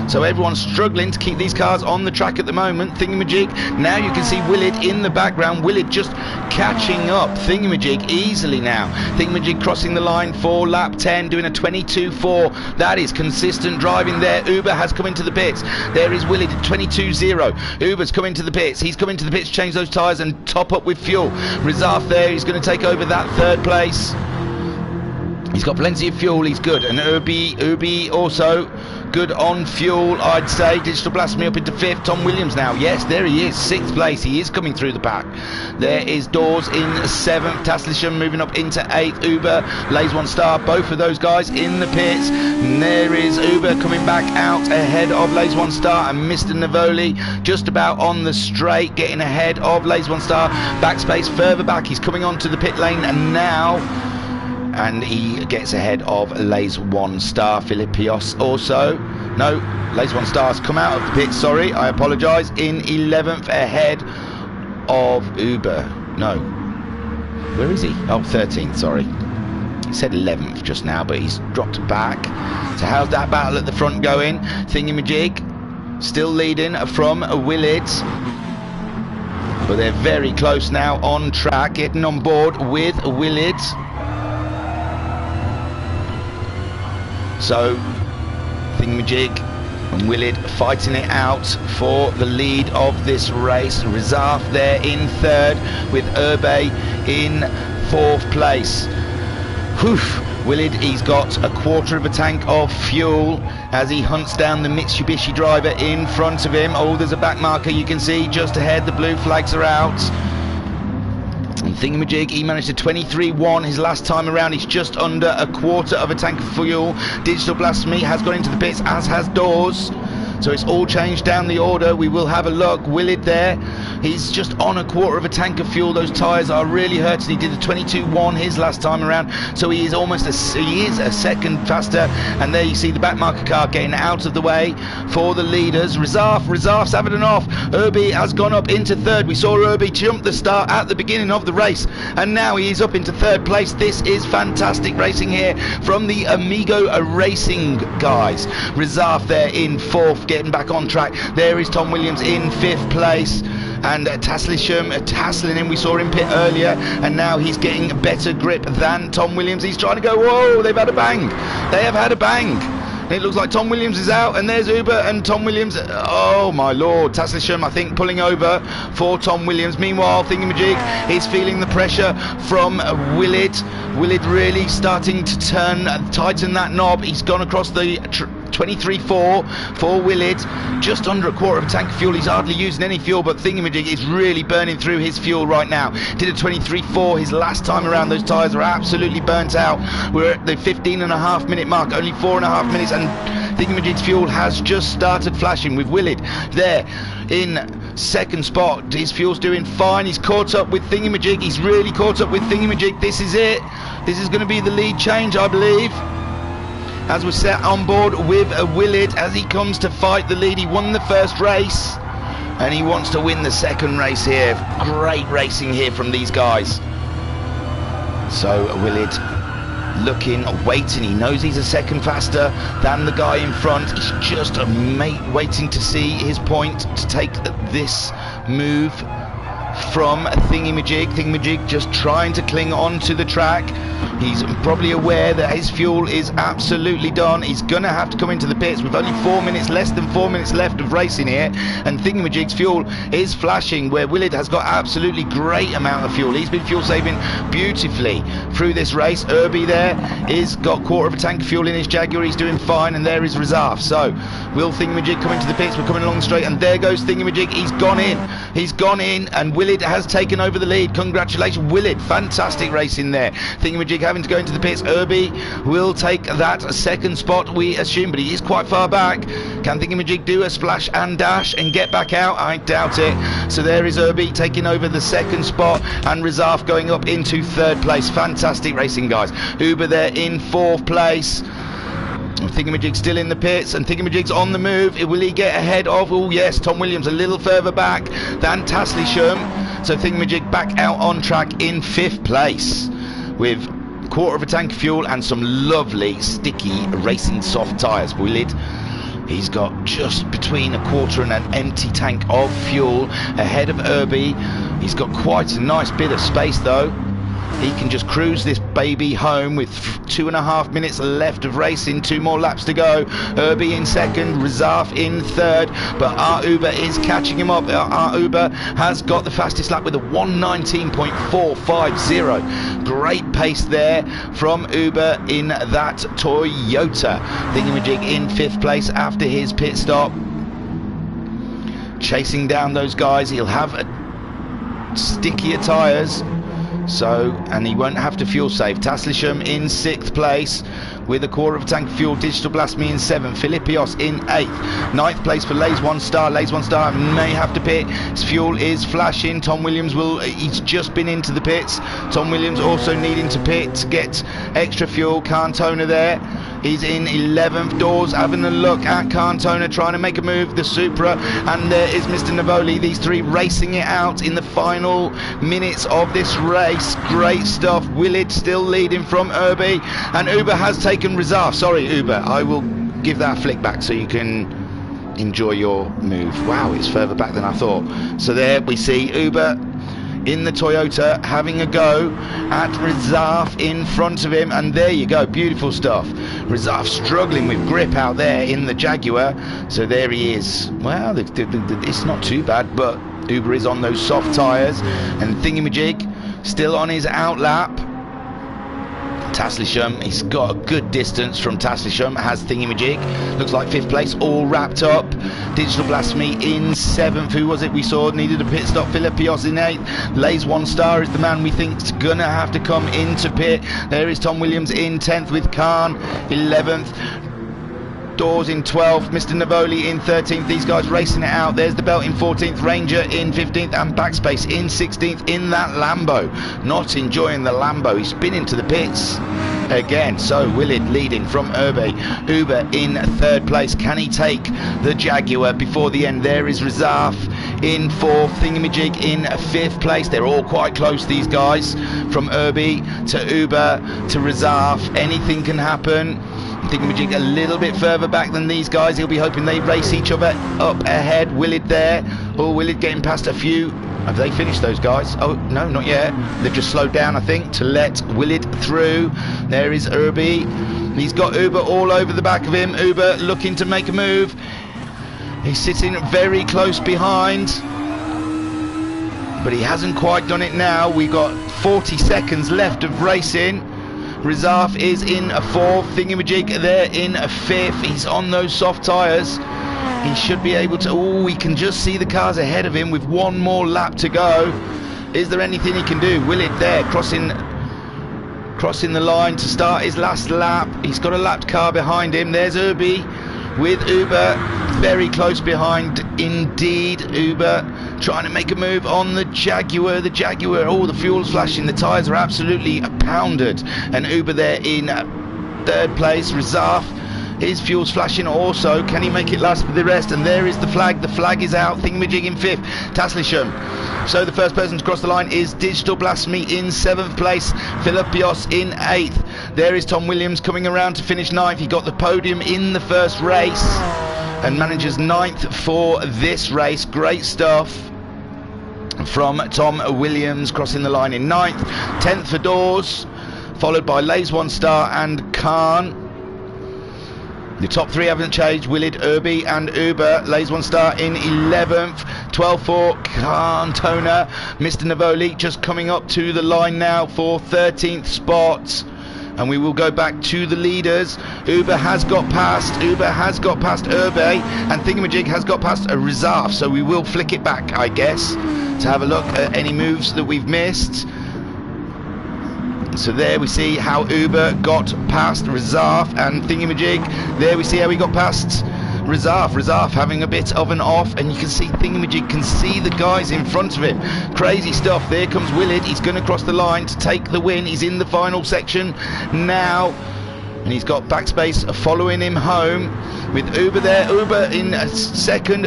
So everyone's struggling to keep these cars on the track at the moment. Thingymajig, now you can see Willid in the background. Willid just catching up Thingymajig easily now. Thingymajig crossing the line for lap 10, doing a 22.4. That is consistent driving there. Uber has come into the pits. There is Willid at 22.0. Uber's come into the pits. He's come into the pits, change those tyres and top up with fuel. Rizaf there, he's going to take over that 3rd place. He's got plenty of fuel, he's good. And Ubi also good on fuel, I'd say. Digital Blast me up into 5th. Tom Williams now. Yes, there he is. 6th place. He is coming through the pack. There is Dawes in 7th. Taslisham moving up into 8th. Uber, Lays One Star. Both of those guys in the pits. And there is Uber coming back out ahead of Lays One Star, and Mr. Navoli just about on the straight, getting ahead of Lays One Star. Backspace further back. He's coming onto the pit lane and now, and he gets ahead of Lays One Star. Philippios also. No, Lays One Star's come out of the pit, sorry, I apologise, in 11th ahead of Uber. No, where is he? Oh, 13th, sorry. He said 11th just now, but he's dropped back. So how's that battle at the front going? Thingymajig still leading from Willett, but they're very close now on track, getting on board with Willett. So Thingymajig and Willett fighting it out for the lead of this race. Rizaf there in 3rd, with Urbe in 4th place. Whew. Willett, he's got a quarter of a tank of fuel as he hunts down the Mitsubishi driver in front of him. Oh, there's a back marker you can see just ahead. The blue flags are out. And Thingymajig, he managed a 23.1 his last time around. He's just under a quarter of a tank of fuel. Digital Blasphemy has gone into the pits, as has Dawes. So it's all changed down the order. We will have a look. Willett there, he's just on a quarter of a tank of fuel. Those tyres are really hurting. He did a 22.1 his last time around, so he is almost a second faster. And there you see the back marker car getting out of the way for the leaders. Rizaf's having an off. Urbi has gone up into 3rd. We saw Urbi jump the start at the beginning of the race, and now he is up into 3rd place. This is fantastic racing here from the Amigo Racing guys. Rizaf there in 4th, getting back on track. There is Tom Williams in 5th place, and Taslisham tasseling him. We saw him pit earlier, and now he's getting better grip than Tom Williams. He's trying to go. Whoa, they've had a bang. They have had a bang. And it looks like Tom Williams is out, and there's Uber and Tom Williams. Oh my lord, Taslisham I think pulling over for Tom Williams. Meanwhile, Thingymajig is feeling the pressure from Willett. Willett really starting to tighten that knob. He's gone across the 23.4 for Willett, just under a quarter of a tank of fuel. He's hardly using any fuel, but Thingymajig is really burning through his fuel right now. Did a 23.4 his last time around. Those tyres are absolutely burnt out. We're at the 15.5 minute mark, only 4.5 minutes, and Thingamajig's fuel has just started flashing with Willett there in 2nd spot. His fuel's doing fine. He's caught up with Thingymajig. He's really caught up with Thingymajig. This is it. This is going to be the lead change, I believe, as we're set on board with Willett as he comes to fight the lead. He won the first race and he wants to win the second race here. Great racing here from these guys. So Willett looking, waiting. He knows he's a second faster than the guy in front. He's just waiting to see his point to take this move from Thingymajig. Thingymajig just trying to cling on to the track. He's probably aware that his fuel is absolutely done. He's gonna have to come into the pits with only 4 minutes, less than 4 minutes left of racing here, and Thingamajig's fuel is flashing, where Willett has got absolutely great amount of fuel. He's been fuel saving beautifully through this race. Irby there is got quarter of a tank of fuel in his Jaguar. He's doing fine, and there is Rizaf. So will Thingamajig come into the pits? We're coming along the straight, and there goes Thingamajig. He's gone in, and Willett has taken over the lead. Congratulations, Willett. Fantastic racing there. Thingamajig having to go into the pits. Irby will take that second spot, we assume, but he is quite far back. Can Thingamajig do a splash and dash and get back out? I doubt it. So there is Irby taking over the second spot, and Rizaf going up into third place. Fantastic racing, guys. Uber there in fourth place. Thingamajig's still in the pits, and Thingamajig's on the move. Will he get ahead of, oh yes, Tom Williams a little further back than Taslisham. So Thingamajig back out on track in fifth place with quarter of a tank of fuel and some lovely sticky racing soft tyres. Willett, he's got just between a quarter and an empty tank of fuel ahead of Irby. He's got quite a nice bit of space though. he can just cruise this baby home with 2.5 minutes left of racing. 2 more laps to go. Irby in second, Razaf in third, but our Uber is catching him up. Our Uber has got the fastest lap with a 1:19.450. Great pace there from Uber in that Toyota. Thingymajig in 5th place after his pit stop, chasing down those guys. He'll have stickier tyres, and he won't have to fuel save. Taslisham in 6th place with a quarter of a tank of fuel. Digital Blast Me in 7th. Philippios in 8th. 9th place for Lays One Star. Lays One Star may have to pit. His fuel is flashing. Tom Williams he's just been into the pits. Tom Williams also needing to pit to get extra fuel. Cantona there. He's in 11th. Doors having a look at Cantona, trying to make a move. The Supra, and there is Mr. Navoli. These three racing it out in the final minutes of this race. Great stuff. Willett still leading from Irby, and Uber has taken Razaf. Sorry, Uber. I will give that a flick back so you can enjoy your move. Wow, it's further back than I thought. So there we see Uber in the Toyota having a go at Razaf in front of him, and there you go, beautiful stuff. Razaf struggling with grip out there in the Jaguar, so there he is. Well, it's not too bad, but Uber is on those soft tyres, and Thingymajig still on his outlap. Taslisham, he's got a good distance from Taslisham, has Thingymajig. Looks like 5th place, all wrapped up. Digital Blasphemy in 7th. Who was it we saw needed a pit stop? Philippios in 8th. Lays One Star is the man we think's gonna have to come into pit. There is Tom Williams in 10th with Khan 11th. Doors in 12th, Mr. Navoli in 13th. These guys racing it out. There's the Belt in 14th, Ranger in 15th, and Backspace in 16th in that Lambo. Not enjoying the Lambo. He's been into the pits again. So Willett leading from Uber. Uber in 3rd place. Can he take the Jaguar before the end? There is Razaf in 4th, Thingymajig in 5th place. They're all quite close, these guys, from Irby to Uber to Razaf. Anything can happen. Thingymajig a little bit further back than these guys. He'll be hoping they race each other up ahead. Willett there. Oh, Willett getting past a few. Have they finished, those guys? Oh, no, not yet. They've just slowed down, I think, to let Willett through. There is Irby. He's got Uber all over the back of him. Uber looking to make a move. He's sitting very close behind, but he hasn't quite done it now. We've got 40 seconds left of racing. Razaf is in 4th, Thingymajig there in 5th. He's on those soft tyres. He should be able to... Oh, he can just see the cars ahead of him with 1 more lap to go. Is there anything he can do? Willett there, crossing the line to start his last lap. He's got a lapped car behind him. There's Irby with Uber very close behind indeed. Uber trying to make a move on the Jaguar. The Jaguar, oh, the fuel's flashing. The tyres are absolutely pounded. And Uber there in 3rd place. Razaf, his fuel's flashing also. Can he make it last for the rest? And there is the flag. The flag is out. Thingymajig in 5th. Taslisham. So the first person to cross the line is Digital Blasphemy in 7th place. Philippios in 8th. There is Tom Williams coming around to finish 9th. He got the podium in the first race and manages 9th for this race. Great stuff from Tom Williams, crossing the line in 9th. 10th for Doors, followed by Lays One Star and Khan. The top 3 haven't changed. Willett, Irby and Uber. Lays One Star in 11th. 12th for Cantona. Mr. Navoli just coming up to the line now for 13th spot. And we will go back to the leaders. Uber has got past Irby, and Thingymajig has got past a Razaf. So we will flick it back, I guess, to have a look at any moves that we've missed. So there we see how Uber got past Razaf and Thingymajig. There we see how he got past Razaf. Razaf having a bit of an off, and you can see Thingymajig can see the guys in front of him. Crazy stuff. There comes Willett. He's going to cross the line to take the win. He's in the final section now, and he's got Backspace following him home with Uber there. Uber in 2nd.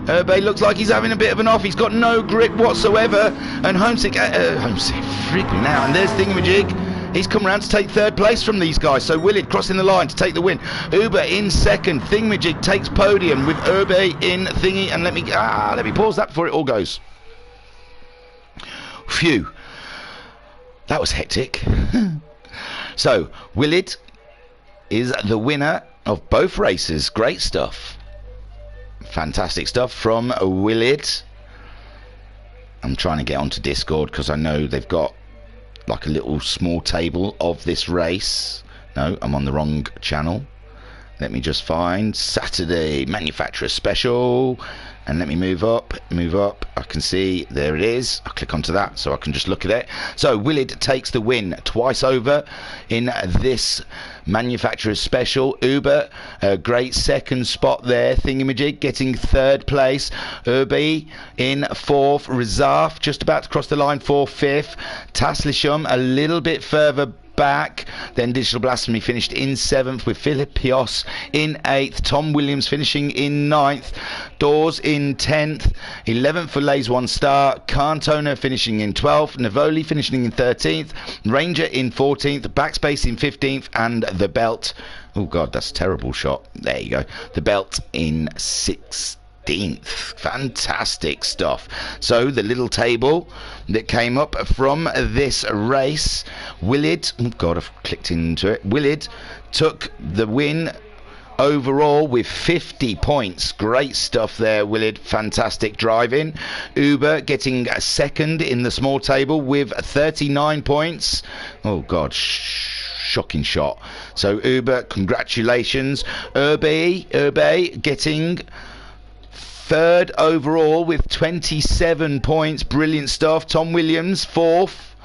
Irby looks like he's having a bit of an off. He's got no grip whatsoever, and homesick freaking now. And there's Thingymajig. He's come around to take 3rd place from these guys. So Willett crossing the line to take the win. Uber in 2nd. Thingymajig takes podium with Irby in Thingy. And let me pause that before it all goes. Phew. That was hectic. So, Willid is the winner of both races. Great stuff. Fantastic stuff from Willid. I'm trying to get onto Discord because I know they've got like a little small table of this race. No, I'm on the wrong channel. Let me just find Saturday Manufacturer Special. And let me move up. I can see, there it is. I'll click onto that so I can just look at it. So Willid takes the win twice over in this Manufacturer's Special. Uber, a great second spot there. Thingymajig getting third place. Urbi in fourth. Rizaf just about to cross the line for fifth. Taslisham a little bit further back. Then Digital Blasphemy finished in seventh, with Philippios in eighth. Tom Williams finishing in ninth. Dawes in 10th. 11th for Lays One Star. Cantona finishing in 12th. Navoli finishing in 13th. Ranger in 14th. Backspace in 15th. And the Belt, oh god, that's a terrible shot. There you go. The Belt in 16th. Fantastic stuff. So the little table that came up from this race, Willid, oh god, I've clicked into it. Willid took the win overall with 50 points. Great stuff there, Willid. Fantastic driving. Uber getting second in the small table with 39 points. Oh god, shocking shot. So Uber, congratulations. Urbe getting third overall with 27 points. Brilliant stuff. Tom Williams fourth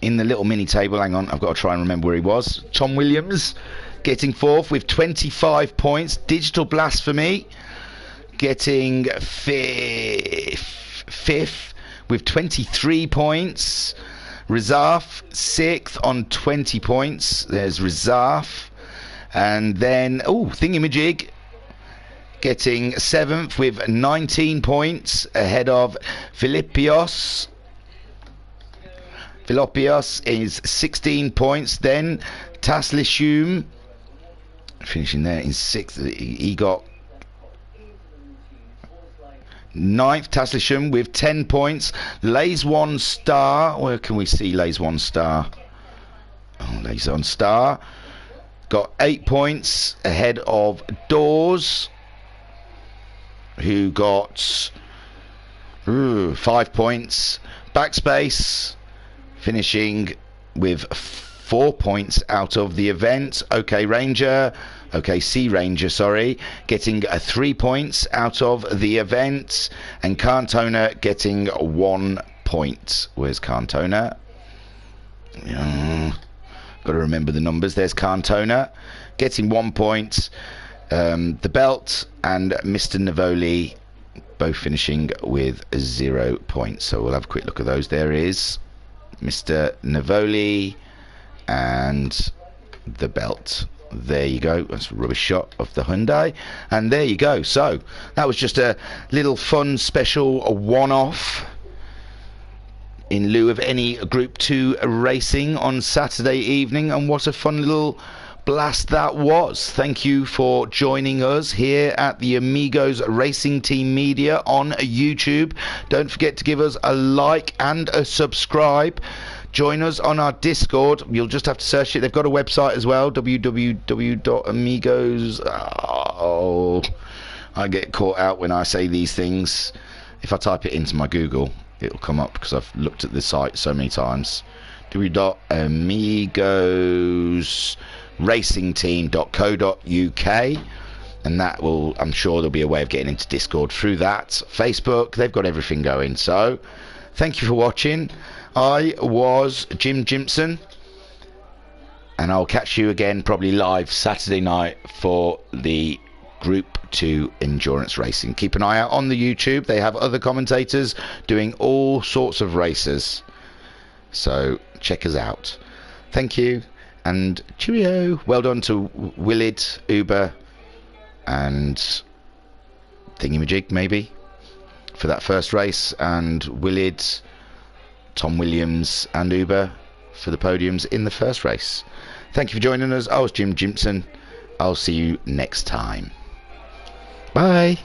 in the little mini table. Hang on, I've got to try and remember where he was. Tom Williams getting fourth with 25 points. Digital Blasphemy getting fifth with 23 points. Rizaf sixth on 20 points. There's Rizaf. And then Thingymajig getting seventh with 19 points, ahead of Philippios. Philippios is 16 points. Then Taslishum finishing there in sixth. He got ninth. Taslishum with 10 points. Lays One Star, where can we see Lays One Star? Oh, Lays One Star got 8 points, ahead of Dawes, who got 5 points. Backspace finishing with 4 points out of the event. C Ranger, sorry, getting 3 points out of the event. And Cantona getting 1 point. Where's Cantona? Got to remember the numbers. There's Cantona getting 1 point. The Belt and Mr. Navoli both finishing with 0 points. So we'll have a quick look at those. There is Mr. Navoli and the Belt. There you go. That's a rubbish shot of the Hyundai. And there you go. So that was just a little fun special one-off in lieu of any Group 2 racing on Saturday evening. And what a fun little blast that was. Thank you for joining us here at the Amigos Racing Team Media on YouTube. Don't forget to give us a like and a subscribe. Join us on our Discord. You'll just have to search it. They've got a website as well, www.amigos. I get caught out when I say these things. If I type it into my Google, it'll come up because I've looked at the site so many times. www.amigosracingteam.co.uk, and that will, I'm sure there'll be a way of getting into Discord through that. Facebook, they've got everything going. So thank you for watching. I was Jim Jimpson, and I'll catch you again probably live Saturday night for the Group 2 endurance racing. Keep an eye out on the YouTube. They have other commentators doing all sorts of races, so check us out. Thank you and cheerio. Well done to Willid, Uber and Thingymajig maybe for that first race, and Willid, Tom Williams and Uber for the podiums in the first race. Thank you for joining us. I was Jim Jimpson. I'll see you next time. Bye.